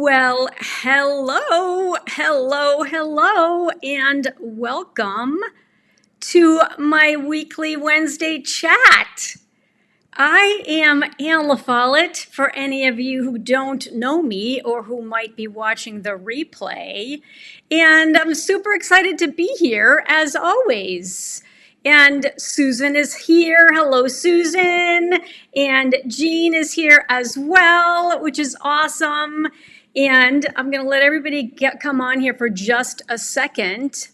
Well, hello, and welcome to my weekly Wednesday chat. I am Anna Follett, for any of you who don't know me or who might be watching the replay, and I'm super excited to be here as always. And Susan is here. Hello, Susan. And Jean is here as well, which is awesome. And I'm going to let everybody come on here for just a second.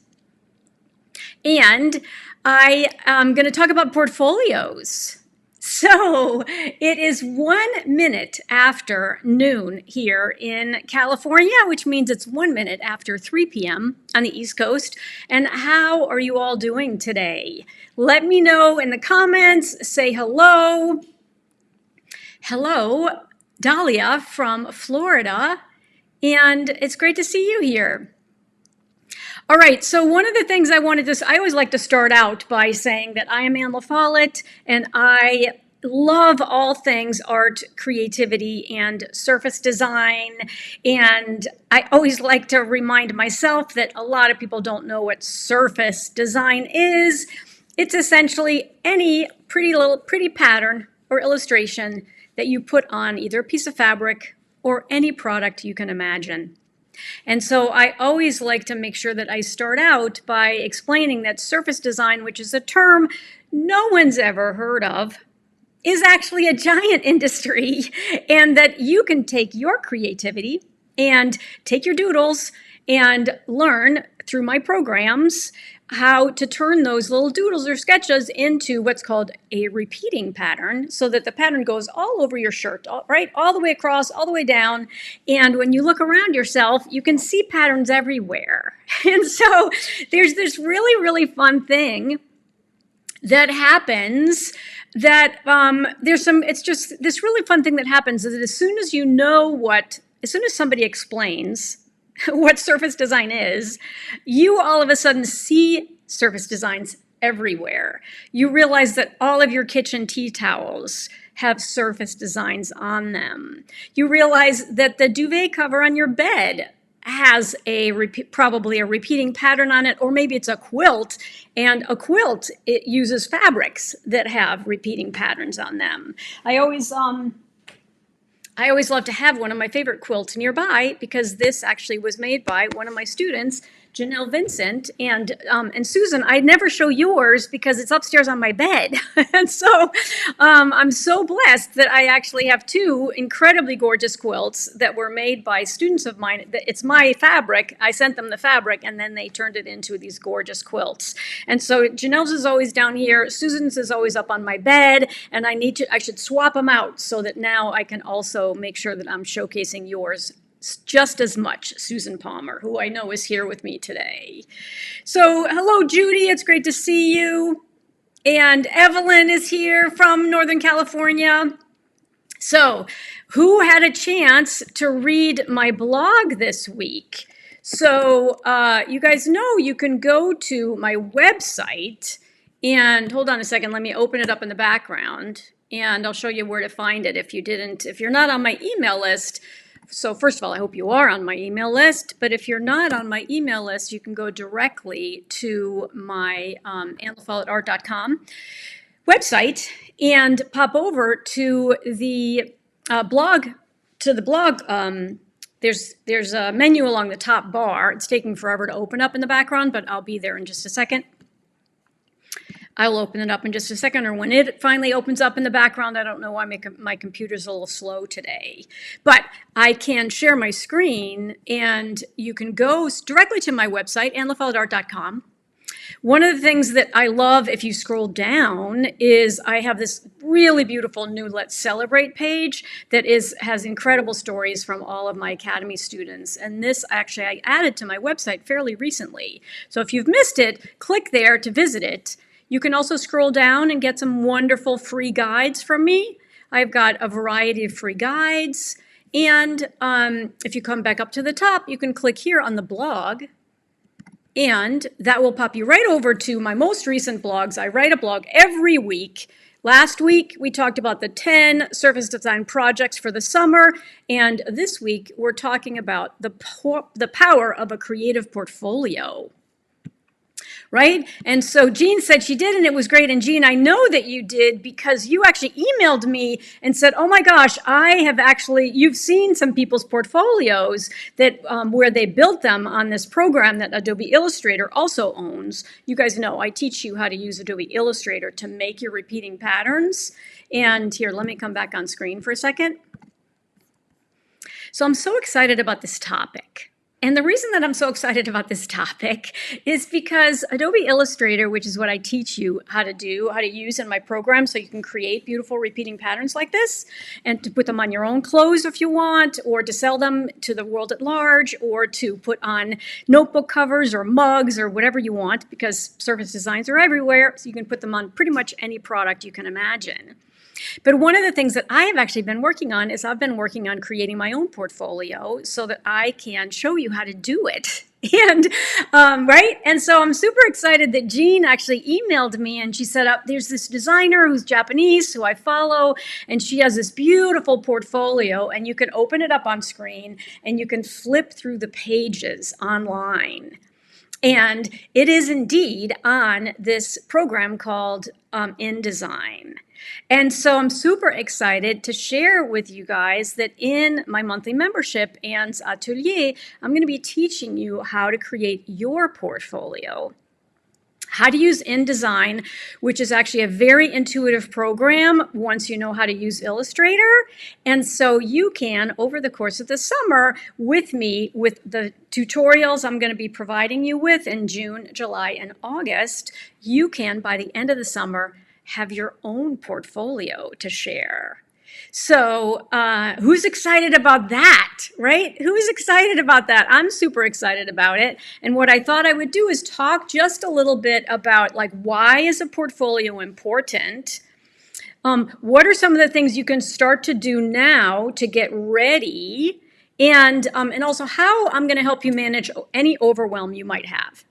And I am going to talk about portfolios. So it is 1 minute after noon here in California, which means it's 1 minute after 3 p.m. on the East Coast. And how are you all doing today? Let me know in the comments. Say hello. Hello, Dahlia from Florida. And it's great to see you here. All right, so one of the things I always like to start out by saying that I am Anna Follett, and I love all things art, creativity, and surface design. And I always like to remind myself that a lot of people don't know what surface design is. It's essentially any pretty pattern or illustration that you put on either a piece of fabric or any product you can imagine. And so I always like to make sure that I start out by explaining that surface design, which is a term no one's ever heard of, is actually a giant industry, and that you can take your creativity and take your doodles and learn through my programs how to turn those little doodles or sketches into what's called a repeating pattern, so that the pattern goes all over your shirt, right? All the way across, all the way down. And when you look around yourself, you can see patterns everywhere. And so there's this really fun thing that happens that it's just this really fun thing that happens is that as soon as somebody explains what surface design is, you all of a sudden see surface designs everywhere. You realize that all of your kitchen tea towels have surface designs on them. You realize that the duvet cover on your bed has probably a repeating pattern on it, or maybe it's a quilt, and a quilt, it uses fabrics that have repeating patterns on them. I always love to have one of my favorite quilts nearby, because this actually was made by one of my students, Janelle Vincent, and Susan. I'd never show yours because it's upstairs on my bed. And so I'm so blessed that I actually have two incredibly gorgeous quilts that were made by students of mine. It's my fabric. I sent them the fabric, and then they turned it into these gorgeous quilts. And so Janelle's is always down here. Susan's is always up on my bed, and I should swap them out so that now I can also make sure that I'm showcasing yours just as much. Susan Palmer, who I know is here with me today. So hello, Judy. It's great to see you. And Evelyn is here from Northern California. So who had a chance to read my blog this week? So you guys know you can go to my website, and hold on a second. Let me open it up in the background, and I'll show you where to find it if you're not on my email list. So first of all, I hope you are on my email list, but if you're not on my email list, you can go directly to my AnnaFollettArt.com website and pop over to the blog. There's a menu along the top bar. It's taking forever to open up in the background, but I'll be there in just a second. I'll open it up in just a second, or when it finally opens up in the background. I don't know why my computer's a little slow today. But I can share my screen, and you can go directly to my website, AnnaFollettArt.com. One of the things that I love, if you scroll down, is I have this really beautiful new Let's Celebrate page that has incredible stories from all of my Academy students. And this actually I added to my website fairly recently. So if you've missed it, click there to visit it. You can also scroll down and get some wonderful free guides from me. I've got a variety of free guides. And if you come back up to the top, you can click here on the blog. And that will pop you right over to my most recent blogs. I write a blog every week Last week, we talked about the 10 surface design projects for the summer, and this week, we're talking about the power of a creative portfolio. Right? And so Jean said she did, and it was great. And Jean, I know that you did because you actually emailed me and said, oh my gosh, you've seen some people's portfolios that where they built them on this program that Adobe Illustrator also owns. You guys know I teach you how to use Adobe Illustrator to make your repeating patterns. And here, let me come back on screen for a second. So I'm so excited about this topic. And the reason that I'm so excited about this topic is because Adobe Illustrator, which is what I teach you how to do, how to use in my program so you can create beautiful repeating patterns like this and to put them on your own clothes if you want, or to sell them to the world at large, or to put on notebook covers or mugs or whatever you want, because surface designs are everywhere, so you can put them on pretty much any product you can imagine. But one of the things that I have actually been working on is I've been working on creating my own portfolio so that I can show you how to do it. And right? And so I'm super excited that Jean actually emailed me and she said, there's this designer who's Japanese who I follow, and she has this beautiful portfolio, and you can open it up on screen and you can flip through the pages online. And it is indeed on this program called InDesign. And so I'm super excited to share with you guys that in my monthly membership and atelier, I'm going to be teaching you how to create your portfolio. How to use InDesign, which is actually a very intuitive program once you know how to use Illustrator. And so you can, over the course of the summer, with me, with the tutorials I'm going to be providing you with in June, July, and August, you can, by the end of the summer, have your own portfolio to share. So who's excited about that, right? Who's excited about that? I'm super excited about it. And what I thought I would do is talk just a little bit about, like, why is a portfolio important? What are some of the things you can start to do now to get ready? And also how I'm going to help you manage any overwhelm you might have.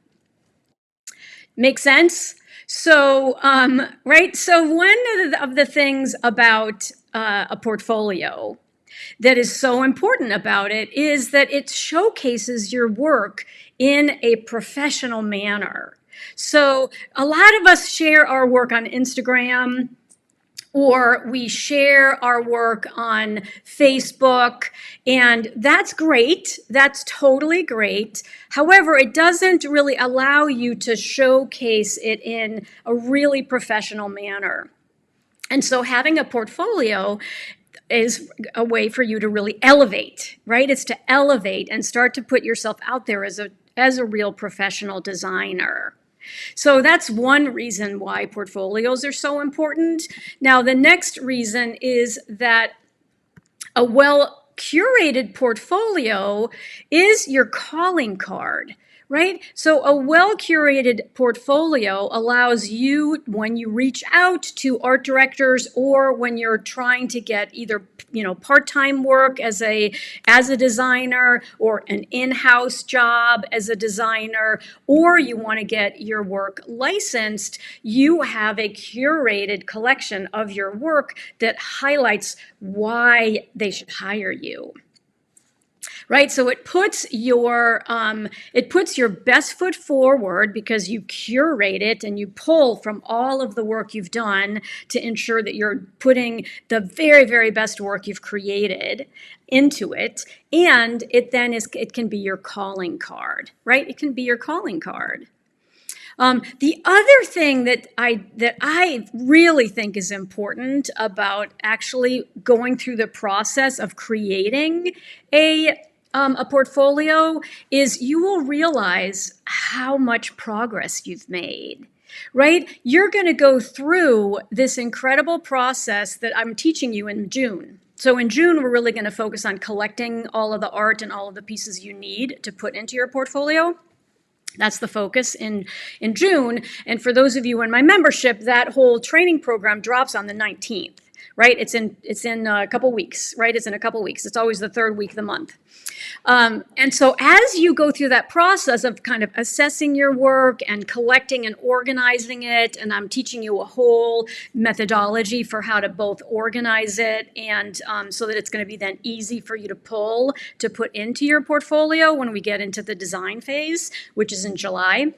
Make sense? So, right, so one of the things about a portfolio that is so important about it is that it showcases your work in a professional manner. So a lot of us share our work on Instagram, or we share our work on Facebook, and that's great. That's totally great. However, it doesn't really allow you to showcase it in a really professional manner. And so having a portfolio is a way for you to really elevate, right? It's to elevate and start to put yourself out there as a real professional designer. So that's one reason why portfolios are so important. Now, the next reason is that a well-curated portfolio is your calling card, right? So a well-curated portfolio allows you, when you reach out to art directors or when you're trying to get either, part-time work as a designer, or an in-house job as a designer, or you want to get your work licensed, you have a curated collection of your work that highlights why they should hire you. Right, so it puts your best foot forward because you curate it and you pull from all of the work you've done to ensure that you're putting the very, very best work you've created into it, and it can be your calling card, right? It can be your calling card. The other thing that I really think is important about actually going through the process of creating a portfolio is you will realize how much progress you've made, right? You're going to go through this incredible process that I'm teaching you in June. So in June, we're really going to focus on collecting all of the art and all of the pieces you need to put into your portfolio. That's the focus in June. And for those of you in my membership, that whole training program drops on the 19th. right? It's in a couple weeks, right? It's in a couple weeks. It's always the third week of the month. And so as you go through that process of kind of assessing your work and collecting and organizing it, and I'm teaching you a whole methodology for how to both organize it and so that it's going to be then easy for you to put into your portfolio when we get into the design phase, which is in July.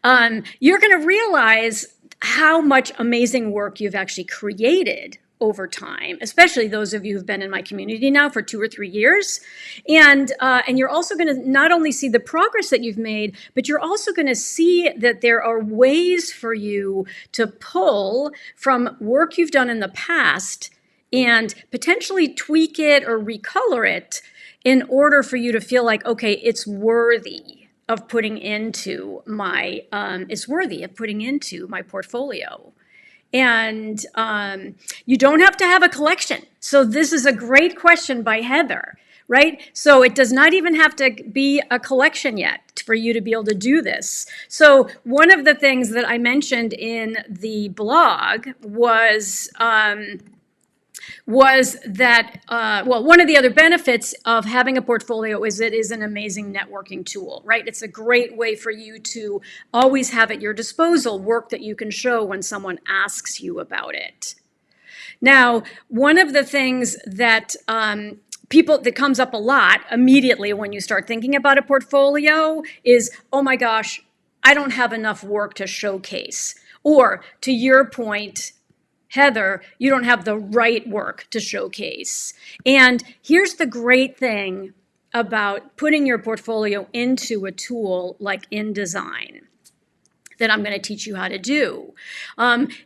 You're going to realize how much amazing work you've actually created over time, especially those of you who've been in my community now for 2 or 3 years. And you're also going to not only see the progress that you've made, but you're also going to see that there are ways for you to pull from work you've done in the past and potentially tweak it or recolor it in order for you to feel like, okay, it's worthy of putting into my portfolio. And you don't have to have a collection. So this is a great question by Heather, right? So it does not even have to be a collection yet for you to be able to do this. So one of the things that I mentioned in the blog was that, one of the other benefits of having a portfolio is it is an amazing networking tool, right? It's a great way for you to always have at your disposal work that you can show when someone asks you about it. Now, one of the things that that comes up a lot immediately when you start thinking about a portfolio is, oh my gosh, I don't have enough work to showcase. Or to your point, Heather, you don't have the right work to showcase. And here's the great thing about putting your portfolio into a tool like InDesign that I'm going to teach you how to do,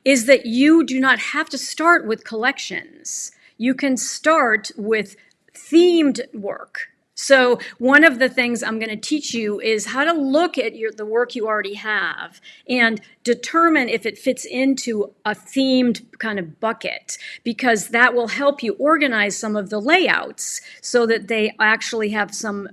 is that you do not have to start with collections. You can start with themed work. So one of the things I'm going to teach you is how to look at the work you already have and determine if it fits into a themed kind of bucket, because that will help you organize some of the layouts so that they actually have some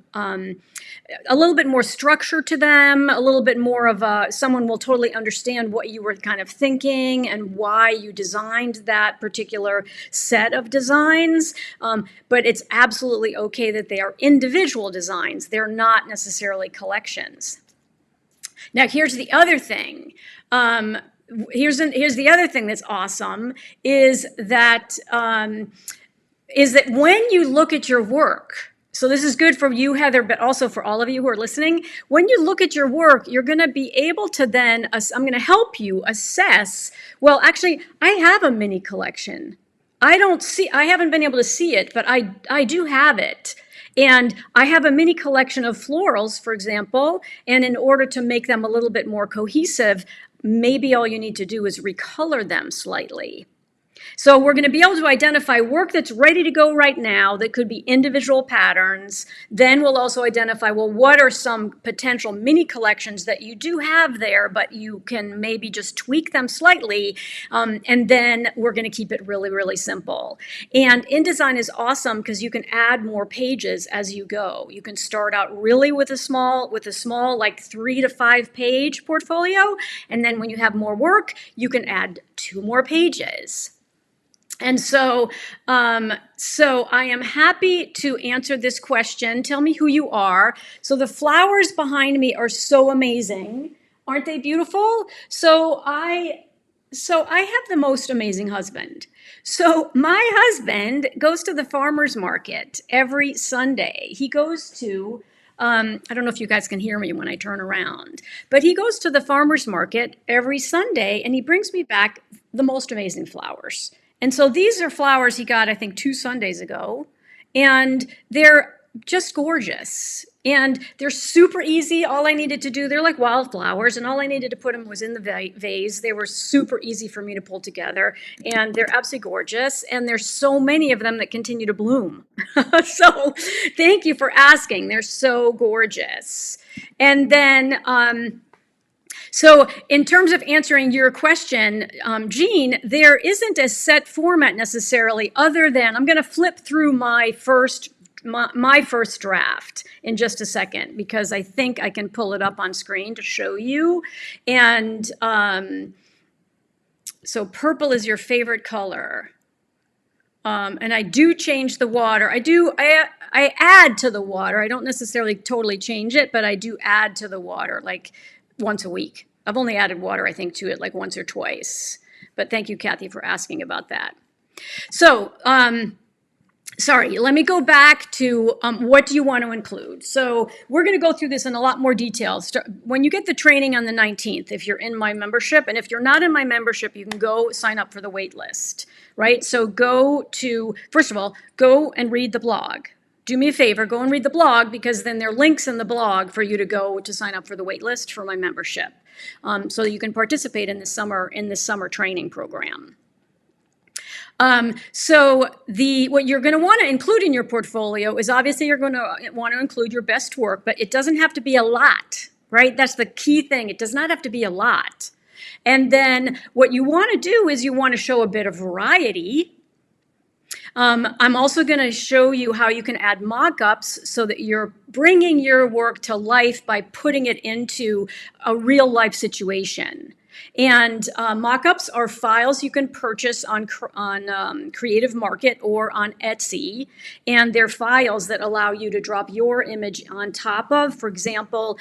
a little bit more structure to them, a little bit more of someone will totally understand what you were kind of thinking and why you designed that particular set of designs. But it's absolutely okay that they are individual designs. They're not necessarily collections. Now, here's the other thing. Here's the other thing that's awesome is that when you look at your work, so this is good for you, Heather, but also for all of you who are listening. When you look at your work, you're going to be able to then, I'm going to help you assess, well, actually, I have a mini collection. I haven't been able to see it, but I do have it. And I have a mini collection of florals, for example, and in order to make them a little bit more cohesive, maybe all you need to do is recolor them slightly. So we're going to be able to identify work that's ready to go right now that could be individual patterns. Then we'll also identify, well, what are some potential mini collections that you do have there, but you can maybe just tweak them slightly. And then we're going to keep it really, really simple. And InDesign is awesome because you can add more pages as you go. You can start out really with a small like 3 to 5 page portfolio. And then when you have more work, you can add 2 more pages. And so I am happy to answer this question. Tell me who you are. So the flowers behind me are so amazing. Aren't they beautiful? So I have the most amazing husband. So my husband goes to the farmer's market every Sunday. He goes to, I don't know if you guys can hear me when I turn around, but he goes to the farmer's market every Sunday and he brings me back the most amazing flowers. And so these are flowers he got, I think, 2 Sundays ago, and they're just gorgeous. And they're super easy. All I needed to do, they're like wildflowers, and all I needed to put them was in the vase. They were super easy for me to pull together, and they're absolutely gorgeous. And there's so many of them that continue to bloom. So thank you for asking. They're so gorgeous. And then, so in terms of answering your question, Jean, there isn't a set format necessarily other than, I'm going to flip through my first draft in just a second because I think I can pull it up on screen to show you. And So purple is your favorite color. And I do change the water. I add to the water. I don't necessarily totally change it, but I do add to the water like once a week. I've only added water, I think, to it like once or twice. But thank you, Kathy, for asking about that. So, sorry, let me go back to what do you want to include. So we're going to go through this in a lot more detail. When you get the training on the 19th, if you're in my membership, and if you're not in my membership, you can go sign up for the wait list, right? So go to, first of all, go and read the blog. Do me a favor, go and read the blog, because then there are links in the blog for you to go to sign up for the wait list for my membership, so that you can participate in this summer training program. So what you're going to want to include in your portfolio is obviously you're going to want to include your best work, but it doesn't have to be a lot, right? That's the key thing. It does not have to be a lot. And then what you want to do is you want to show a bit of variety. I'm also going to show you how you can add mock-ups so that you're bringing your work to life by putting it into a real life situation. And mock-ups are files you can purchase on Creative Market or on Etsy. And they're files that allow you to drop your image on top of, for example,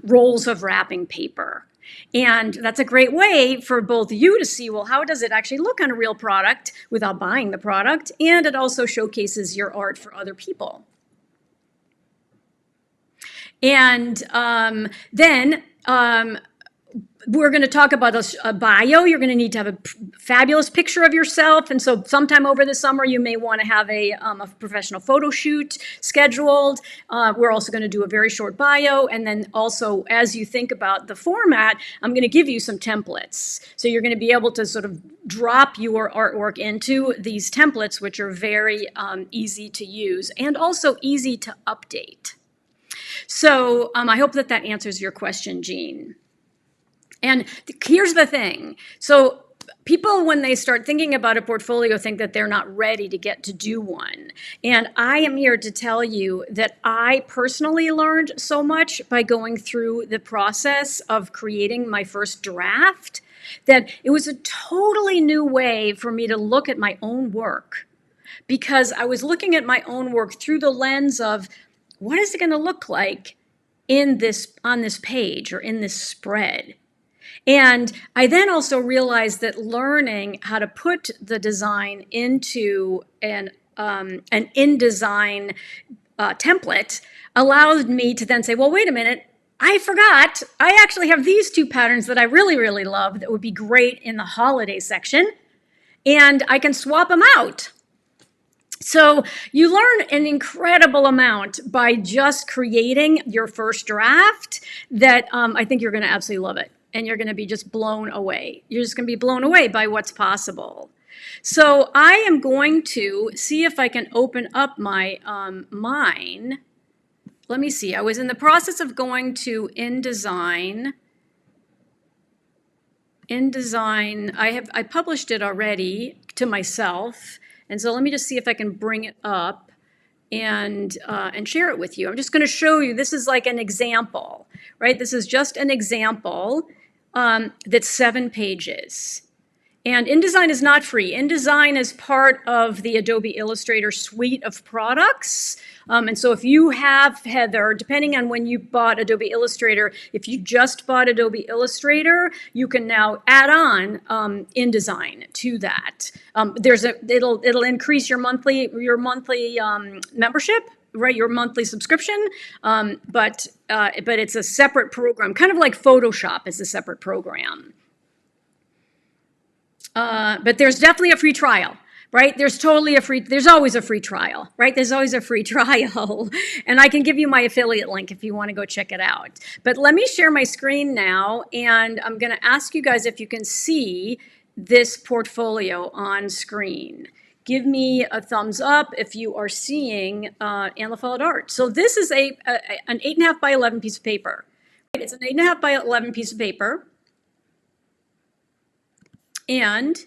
rolls of wrapping paper. And that's a great way for both you to see, well, how does it actually look on a real product without buying the product? And it also showcases your art for other people. And then we're going to talk about a bio. You're going to need to have a fabulous picture of yourself. And so sometime over the summer, you may want to have a professional photo shoot scheduled. We're also going to do a very short bio. And then also, as you think about the format, I'm going to give you some templates. So you're going to be able to sort of drop your artwork into these templates, which are very easy to use and also easy to update. So I hope that answers your question, Jean. And here's the thing. So people, when they start thinking about a portfolio, think that they're not ready to get to do one. And I am here to tell you that I personally learned so much by going through the process of creating my first draft that it was a totally new way for me to look at my own work, because I was looking at my own work through the lens of what is it going to look like on this page or in this spread. And I then also realized that learning how to put the design into an InDesign template allowed me to then say, well, wait a minute, I forgot. I actually have these two patterns that I really, really love that would be great in the holiday section, and I can swap them out. So you learn an incredible amount by just creating your first draft that I think you're going to absolutely love it. And you're going to be just blown away. You're just going to be blown away by what's possible. So I am going to see if I can open up my mine. Let me see. I was in the process of going to InDesign. InDesign, I published it already to myself. And so let me just see if I can bring it up and share it with you. I'm just going to show you. This is like an example, right? This is just an example that's 7 pages. And InDesign is not free. InDesign is part of the Adobe Illustrator suite of products. And so if you have, Heather, depending on when you bought Adobe Illustrator, if you just bought Adobe Illustrator, you can now add on InDesign to that. It'll increase your monthly membership, right? Your monthly subscription, but it's a separate program, kind of like Photoshop is a separate program. But there's definitely a free trial, right? There's always a free trial, right? There's always a free trial. And I can give you my affiliate link if you want to go check it out. But let me share my screen now, and I'm going to ask you guys if you can see this portfolio on screen. Give me a thumbs up if you are seeing Anne LaFollette art. So this is an 8.5 by 11 piece of paper. It's an 8.5 by 11 piece of paper. And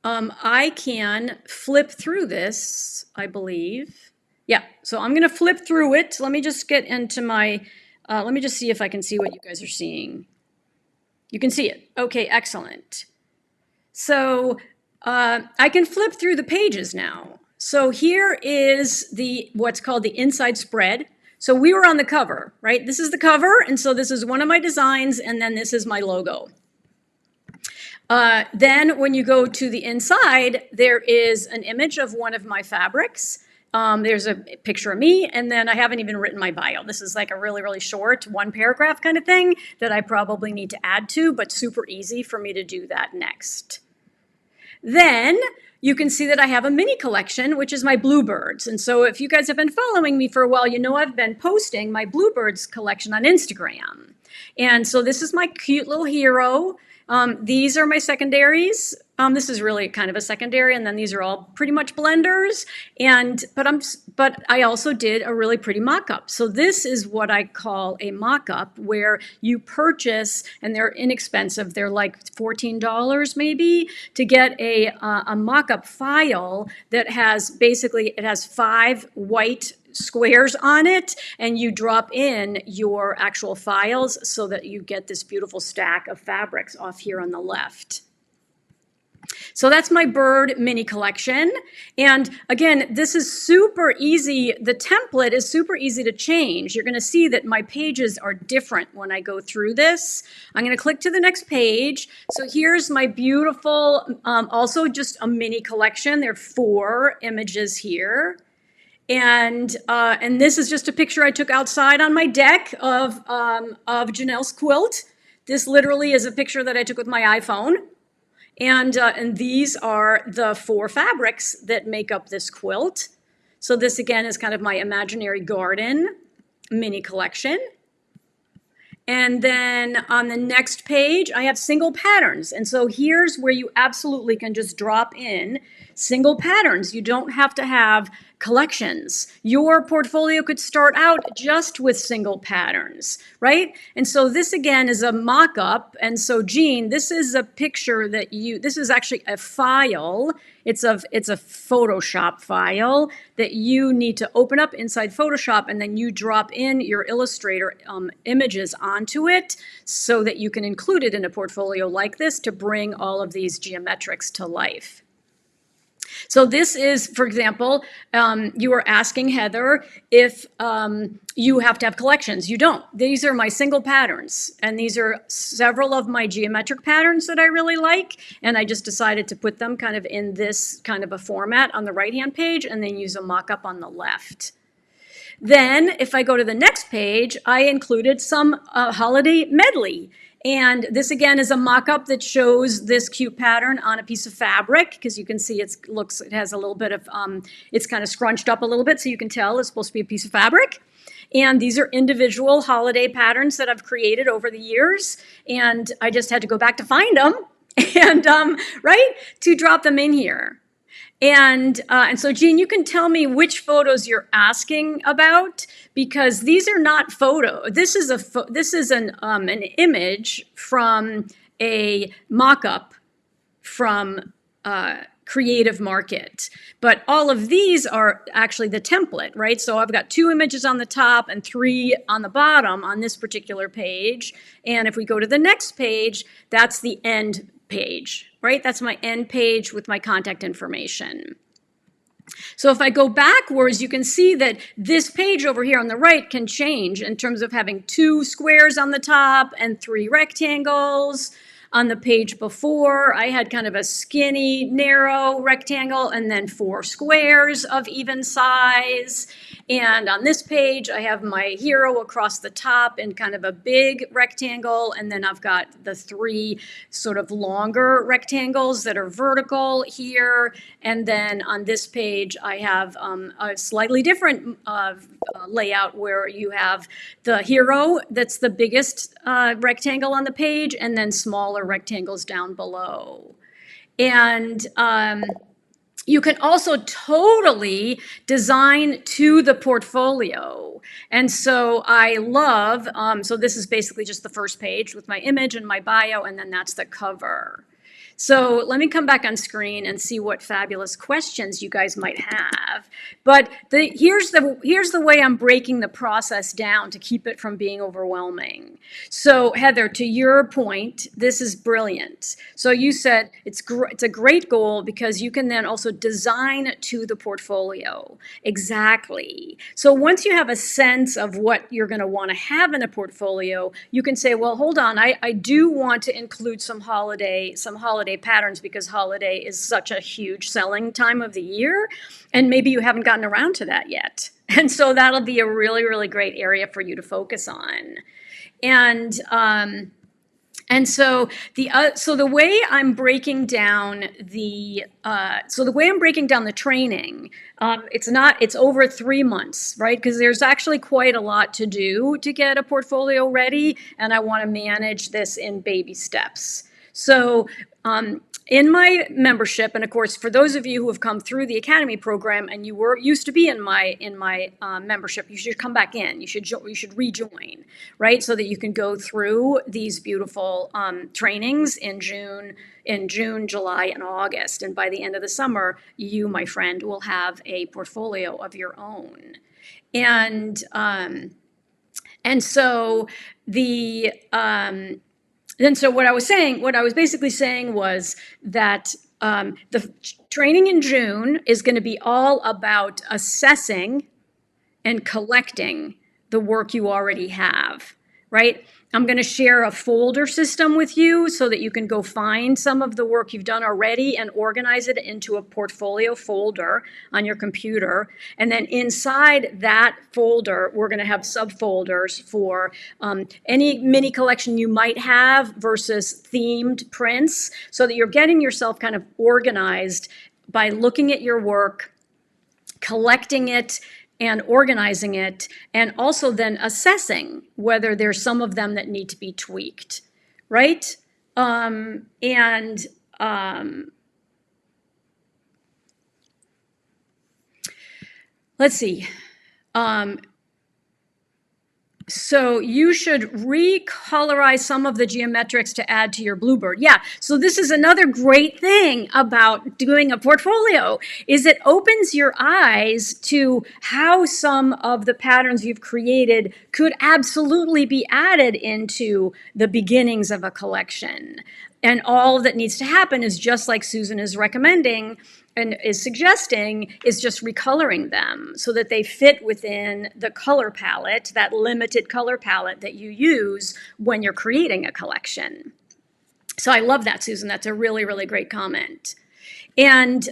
I can flip through this, I believe. Yeah, so I'm going to flip through it. Let me just get into my, let me just see if I can see what you guys are seeing. You can see it. Okay, excellent. So I can flip through the pages now. So here is what's called the inside spread. So we were on the cover, right? This is the cover, and so this is one of my designs, and then this is my logo. Then when you go to the inside, there is an image of one of my fabrics. There's a picture of me, and then I haven't even written my bio. This is like a really, really short, one paragraph kind of thing that I probably need to add to, but super easy for me to do that next. Then you can see that I have a mini collection, which is my bluebirds. And so if you guys have been following me for a while, you know I've been posting my bluebirds collection on Instagram. And so this is my cute little hero. These are my secondaries. This is really kind of a secondary, and then these are all pretty much blenders. But I also did a really pretty mock-up. So this is what I call a mock-up, where you purchase, and they're inexpensive. They're like $14 maybe to get a mock-up file that has basically, it has 5 white squares on it, and you drop in your actual files so that you get this beautiful stack of fabrics off here on the left. So that's my bird mini collection. And again, this is super easy. The template is super easy to change. You're going to see that my pages are different when I go through this. I'm going to click to the next page. So here's my beautiful, also just a mini collection. There are 4 images here. And this is just a picture I took outside on my deck of Janelle's quilt. This literally is a picture that I took with my iPhone. And these are the 4 fabrics that make up this quilt. So this again is kind of my imaginary garden mini collection. And then on the next page, I have single patterns. And so here's where you absolutely can just drop in single patterns. You don't have to have collections. Your portfolio could start out just with single patterns, right? And so this again is a mock-up. And so Jean, this is a picture that this is actually a file. It's a Photoshop file that you need to open up inside Photoshop, and then you drop in your Illustrator images onto it so that you can include it in a portfolio like this to bring all of these geometrics to life. So this is, for example, you were asking Heather if you have to have collections. You don't. These are my single patterns, and these are several of my geometric patterns that I really like, and I just decided to put them kind of in this kind of a format on the right-hand page and then use a mock-up on the left. Then, if I go to the next page, I included some holiday medley. And this again is a mock-up that shows this cute pattern on a piece of fabric, because you can see it has a little bit of, it's kind of scrunched up a little bit, so you can tell it's supposed to be a piece of fabric. And these are individual holiday patterns that I've created over the years, and I just had to go back to find them and right, to drop them in here. And so, Jean, you can tell me which photos you're asking about, because these are not photo. This is an image from a mock-up from Creative Market. But all of these are actually the template, right? So I've got 2 images on the top and 3 on the bottom on this particular page. And if we go to the next page, that's the end page, right? That's my end page with my contact information. So if I go backwards, you can see that this page over here on the right can change in terms of having 2 squares on the top and 3 rectangles. On the page before, I had kind of a skinny, narrow rectangle and then 4 squares of even size. And on this page, I have my hero across the top in kind of a big rectangle, and then I've got the 3 sort of longer rectangles that are vertical here. And then on this page, I have a slightly different layout where you have the hero that's the biggest rectangle on the page, and then smaller rectangles down below. And you can also totally design to the portfolio. And so I love, so this is basically just the first page with my image and my bio, and then that's the cover. So let me come back on screen and see what fabulous questions you guys might have. But here's the way I'm breaking the process down to keep it from being overwhelming. So Heather, to your point, this is brilliant. So you said it's a great goal because you can then also design to the portfolio. Exactly. So once you have a sense of what you're going to want to have in a portfolio, you can say, well, hold on, I do want to include some holiday patterns because holiday is such a huge selling time of the year, and maybe you haven't gotten around to that yet. And so that'll be a really, really great area for you to focus on. And so the way I'm breaking down the training, it's over 3 months, right? Because there's actually quite a lot to do to get a portfolio ready, and I want to manage this in baby steps. So in my membership, and of course, for those of you who have come through the Academy program and you used to be in my membership, you should come back in. You should rejoin, right? So that you can go through these beautiful trainings in June, July, and August. And by the end of the summer, you, my friend, will have a portfolio of your own. And so what I was basically saying was that the training in June is going to be all about assessing and collecting the work you already have, right? I'm going to share a folder system with you so that you can go find some of the work you've done already and organize it into a portfolio folder on your computer. And then inside that folder, we're going to have subfolders for any mini collection you might have versus themed prints, so that you're getting yourself kind of organized by looking at your work, collecting it, and organizing it, and also then assessing whether there's some of them that need to be tweaked, right? Let's see. So you should recolorize some of the geometrics to add to your bluebird. Yeah, so this is another great thing about doing a portfolio, is it opens your eyes to how some of the patterns you've created could absolutely be added into the beginnings of a collection. And all that needs to happen is, just like Susan is recommending and is suggesting, is just recoloring them so that they fit within the color palette, that limited color palette that you use when you're creating a collection. So I love that, Susan. That's a really, really great comment. And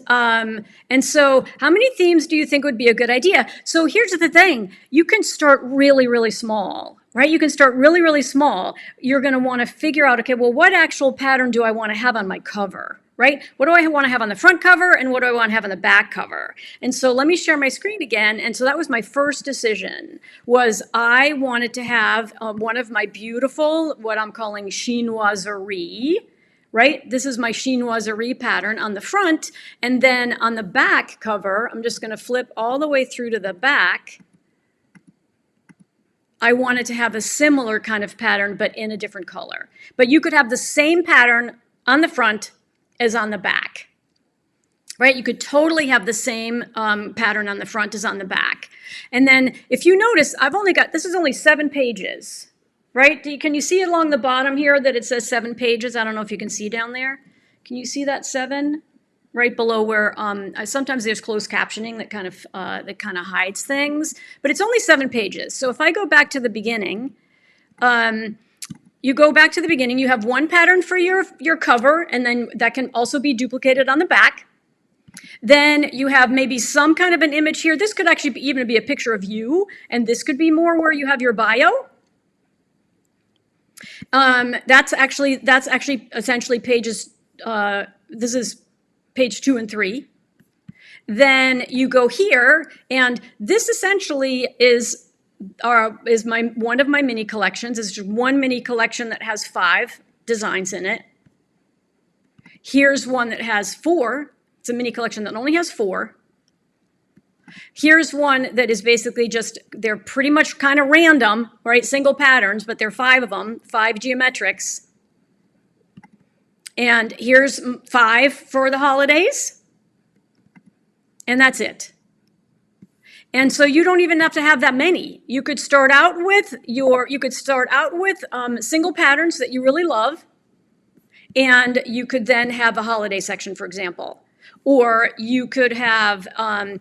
so how many themes do you think would be a good idea? So here's the thing. You can start really, really small, right? You can start really, really small. You're going to want to figure out, okay, well, what actual pattern do I want to have on my cover? Right? What do I want to have on the front cover, and what do I want to have on the back cover? And so let me share my screen again. And so that was my first decision, was I wanted to have one of my beautiful, what I'm calling chinoiserie, right? This is my chinoiserie pattern on the front. And then on the back cover, I'm just going to flip all the way through to the back. I wanted to have a similar kind of pattern, but in a different color. But you could have the same pattern on the front as on the back, right? You could totally have the same pattern on the front as on the back. And then if you notice, this is only 7 pages, right? Can you see along the bottom here that it says 7 pages? I don't know if you can see down there. Can you see that 7? Right below where sometimes there's closed captioning that kind of hides things, but it's only 7 pages. So if I go back to the beginning, you go back to the beginning, you have one pattern for your cover, and then that can also be duplicated on the back. Then you have maybe some kind of an image here. This could actually even be a picture of you, and this could be more where you have your bio. That's actually essentially pages, this is page 2 and 3. Then you go here, and this essentially is one of my mini collections. It's just one mini collection that has 5 designs in it. Here's one that has 4. It's a mini collection that only has 4. Here's one that is basically they're pretty much kind of random, right? Single patterns, but there are 5 of them, 5 geometrics. And here's 5 for the holidays. And that's it. And so you don't even have to have that many. You could start out with single patterns that you really love, and you could then have a holiday section, for example, or you could have a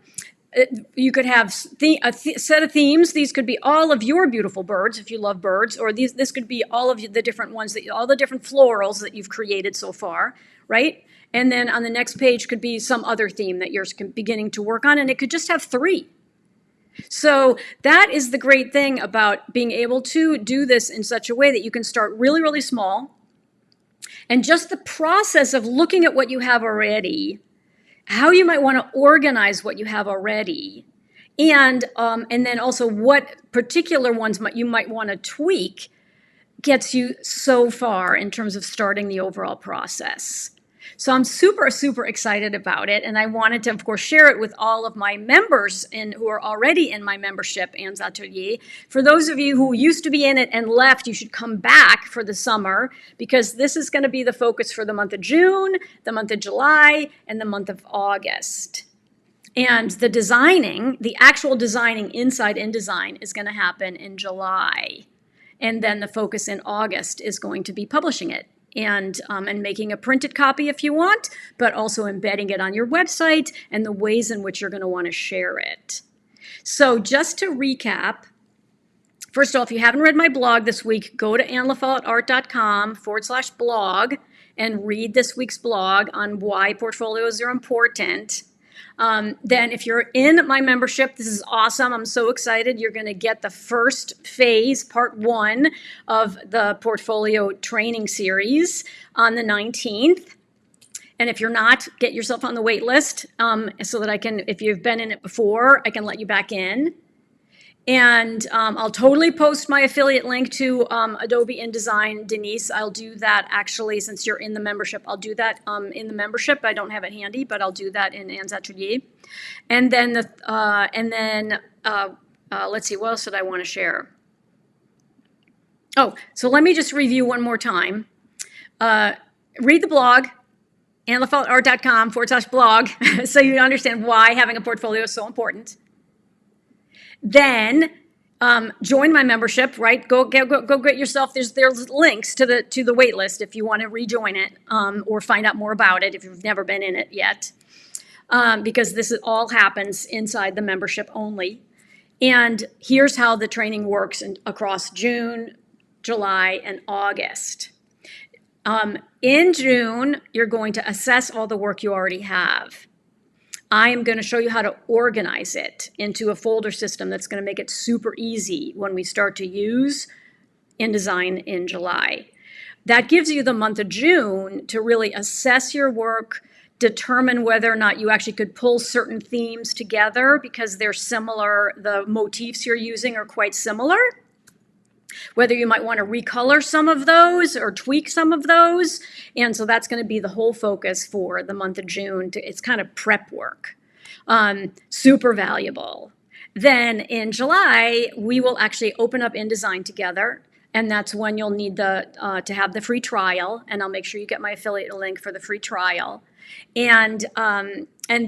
set of themes. These could be all of your beautiful birds if you love birds, or this could be all of the different ones all the different florals that you've created so far, right? And then on the next page could be some other theme that you're beginning to work on, and it could just have 3. So that is the great thing about being able to do this in such a way that you can start really, really small. And just the process of looking at what you have already, how you might want to organize what you have already, and then also what particular ones you might want to tweak, gets you so far in terms of starting the overall process. So I'm super, super excited about it. And I wanted to, of course, share it with all of my members who are already in my membership, Anne's Atelier. For those of you who used to be in it and left, you should come back for the summer, because this is going to be the focus for the month of June, the month of July, and the month of August. And the actual designing inside InDesign is going to happen in July. And then the focus in August is going to be publishing it. And making a printed copy if you want, but also embedding it on your website and the ways in which you're going to want to share it. So just to recap, first of all, if you haven't read my blog this week, go to annelafollettart.com/blog and read this week's blog on why portfolios are important. Then if you're in my membership, this is awesome. I'm so excited. You're going to get the first phase, part 1 of the portfolio training series on the 19th. And if you're not, get yourself on the wait list so that if you've been in it before, I can let you back in. And I'll totally post my affiliate link to Adobe InDesign, Denise. I'll do that actually, since you're in the membership. I'll do that in the membership. I don't have it handy, but I'll do that in Anne's Atelier. And then let's see, what else did I want to share? Oh, so let me just review one more time. Read the blog, annelafollettart.com/blog, so you understand why having a portfolio is so important. Then join my membership, right? Go get yourself. There's links to the wait list if you want to rejoin it or find out more about it if you've never been in it yet, because this all happens inside the membership only. And here's how the training works across June, July, and August. In June, you're going to assess all the work you already have. I am going to show you how to organize it into a folder system that's going to make it super easy when we start to use InDesign in July. That gives you the month of June to really assess your work, determine whether or not you actually could pull certain themes together because they're similar, the motifs you're using are quite similar. Whether you might want to recolor some of those or tweak some of those. And so that's going to be the whole focus for the month of June. It's kind of prep work. Super valuable. Then in July, we will actually open up InDesign together. And that's when you'll need to have the free trial. And I'll make sure you get my affiliate link for the free trial. And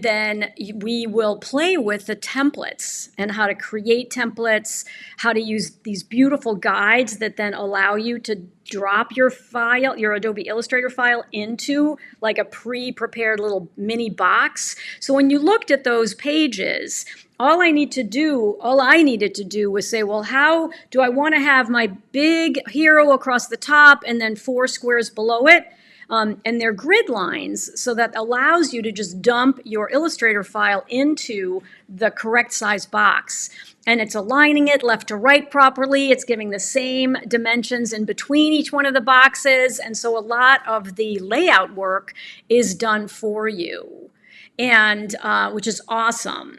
then we will play with the templates and how to create templates, how to use these beautiful guides that then allow you to drop your file, your Adobe Illustrator file, into like a pre-prepared little mini box. So when you looked at those pages, all I needed to do was say, well, how do I want to have my big hero across the top and then 4 squares below it? And they're grid lines, so that allows you to just dump your Illustrator file into the correct size box. And it's aligning it left to right properly. It's giving the same dimensions in between each one of the boxes. And so a lot of the layout work is done for you, and which is awesome.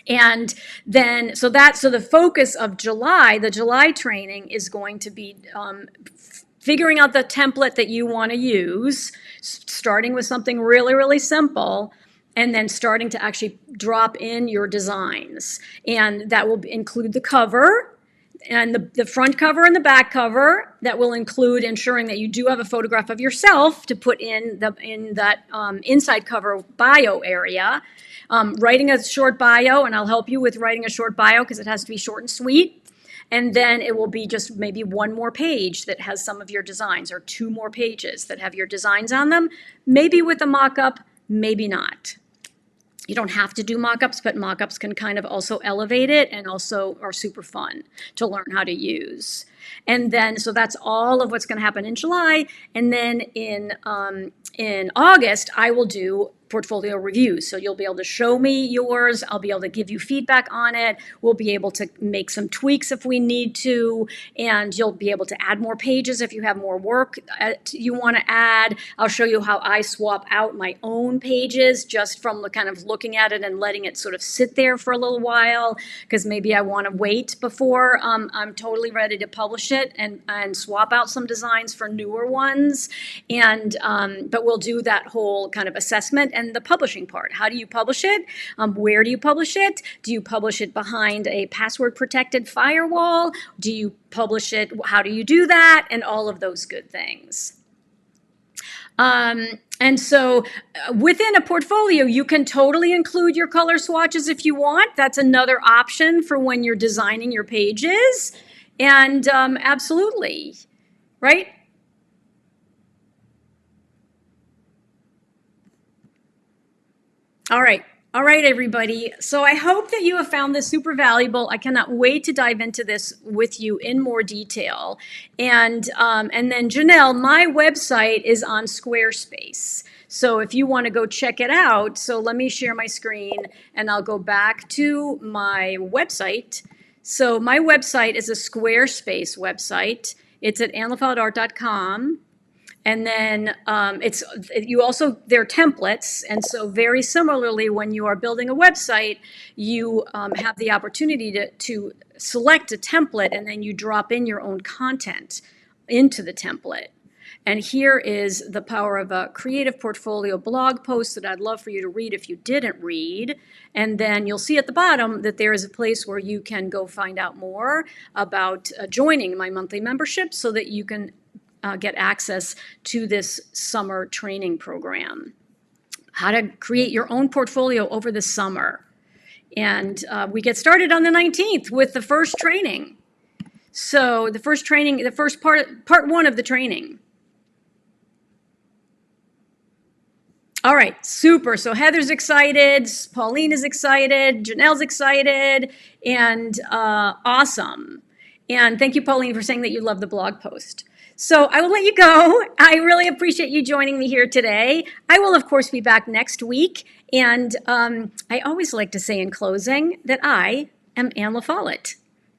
And then, so the focus of July, the July training, is going to be figuring out the template that you want to use, starting with something really, really simple, and then starting to actually drop in your designs. And that will include the cover the front cover and the back cover that will include ensuring that you do have a photograph of yourself to put in that inside cover bio area. Writing a short bio, and I'll help you with writing a short bio because it has to be short and sweet. And then it will be just maybe one more page that has some of your designs, or two more pages that have your designs on them, maybe with a mock-up, maybe not. You don't have to do mock-ups, but mock-ups can kind of also elevate it and also are super fun to learn how to use. And then, so that's all of what's going to happen in July. And then in August, I will do portfolio reviews. So you'll be able to show me yours. I'll be able to give you feedback on it. We'll be able to make some tweaks if we need to. And you'll be able to add more pages if you have more work you want to add. I'll show you how I swap out my own pages just from the kind of looking at it and letting it sort of sit there for a little while, because maybe I want to wait before I'm totally ready to publish it and swap out some designs for newer ones. And but we'll do that whole kind of assessment and the publishing part. How do you publish it? Where do you publish it? Do you publish it behind a password protected firewall? Do you publish it? How do you do that? And all of those good things. And so within a portfolio, you can totally include your color swatches if you want. That's another option for when you're designing your pages. And absolutely, right? All right, everybody. So I hope that you have found this super valuable. I cannot wait to dive into this with you in more detail. And then Janelle, my website is on Squarespace. So if you want to go check it out, so let me share my screen and I'll go back to my website. So my website is a Squarespace website. It's at annlefeldart.com. And then they're templates. And so very similarly, when you are building a website, you have the opportunity to select a template and then you drop in your own content into the template. And here is the power of a creative portfolio blog post that I'd love for you to read if you didn't read. And then you'll see at the bottom that there is a place where you can go find out more about joining my monthly membership so that you can get access to this summer training program. How to create your own portfolio over the summer. And we get started on the 19th with the first training. So the first training, the first part one of the training. All right, super. So Heather's excited, Pauline is excited, Janelle's excited, and awesome. And thank you, Pauline, for saying that you love the blog post. So I will let you go. I really appreciate you joining me here today. I will, of course, be back next week. And I always like to say in closing that I am Anne LaFollette,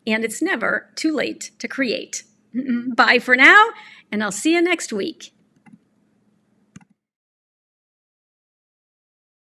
and it's never too late to create. Bye for now, and I'll see you next week.